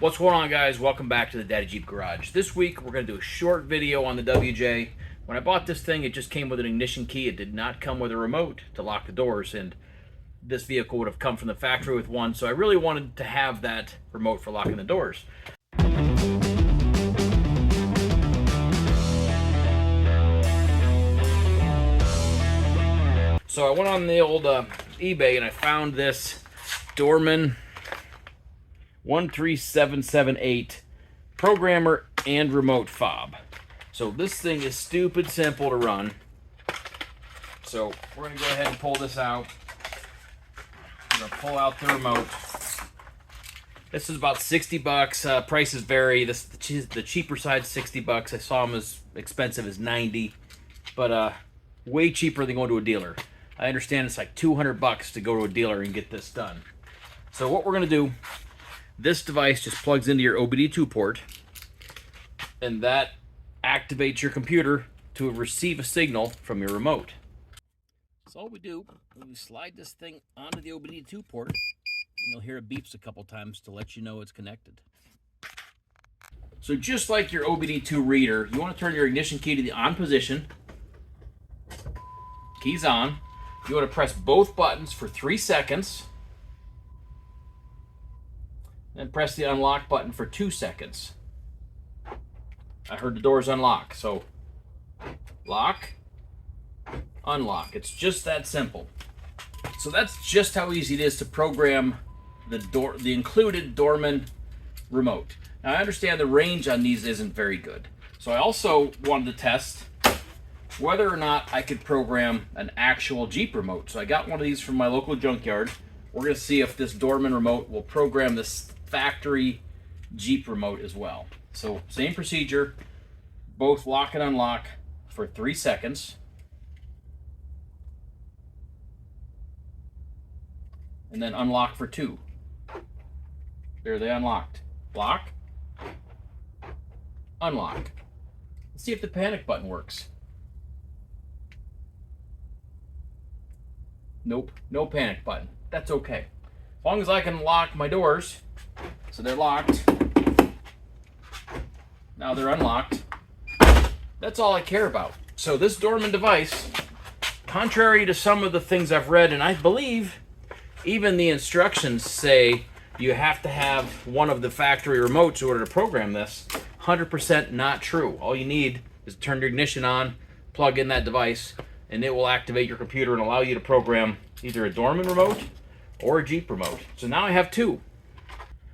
What's going on, guys? Welcome back to the Daddy Jeep Garage. This week we're going to do a short video on the WJ. When I bought this thing, it just came with an ignition key. It did not come with a remote to lock the doors, and this vehicle would have come from the factory with one, so I really wanted to have that remote for locking the doors. So I went on the old eBay and I found this Dorman 13778 programmer and remote fob. So this thing is stupid simple to run. So we're going to go ahead and pull this out. I'm going to pull out the remote. This is about 60 bucks. Prices vary. The cheaper side, 60 bucks. I saw them as expensive as 90, but way cheaper than going to a dealer. I understand it's like 200 bucks to go to a dealer and get this done. So what we're going to do, this device just plugs into your OBD2 port, and that activates your computer to receive a signal from your remote. So all we do is we slide this thing onto the OBD2 port, and you'll hear it beeps a couple times to let you know it's connected. So just like your OBD2 reader, you want to turn your ignition key to the on position. Key's on. You want to press both buttons for 3 seconds. Then press the unlock button for 2 seconds. I heard the doors unlock, so lock, unlock. It's just that simple. So that's just how easy it is to program the included Dorman remote. Now I understand the range on these isn't very good, so I also wanted to test whether or not I could program an actual Jeep remote. So I got one of these from my local junkyard. We're going to see if this Dorman remote will program this factory Jeep remote as well. So same procedure, both lock and unlock for 3 seconds. And then unlock for 2. There, they unlocked. Lock, unlock. Let's see if the panic button works. Nope, no panic button. That's okay. As long as I can lock my doors, so they're locked. Now they're unlocked. That's all I care about. So this Dorman device, contrary to some of the things I've read, and I believe even the instructions say you have to have one of the factory remotes in order to program this, 100% not true. All you need is to turn your ignition on, plug in that device, and it will activate your computer and allow you to program either a Dorman remote or a Jeep remote. So now I have 2.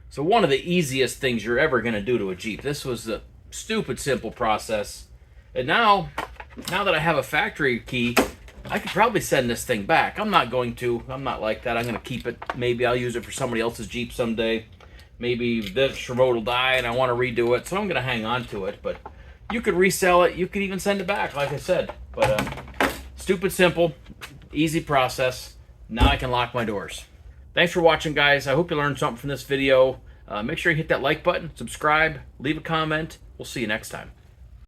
So one of the easiest things you're ever going to do to a Jeep. This was a stupid simple process. And now that I have a factory key, I could probably send this thing back. I'm not going to. I'm not like that. I'm going to keep it. Maybe I'll use it for somebody else's Jeep someday. Maybe this remote will die and I want to redo it, so I'm going to hang on to it. But you could resell it. You could even send it back, like I said. But stupid simple, easy process. Now I can lock my doors. Thanks for watching, guys. I hope you learned something from this video. Make sure you hit that like button, subscribe, leave a comment. We'll see you next time.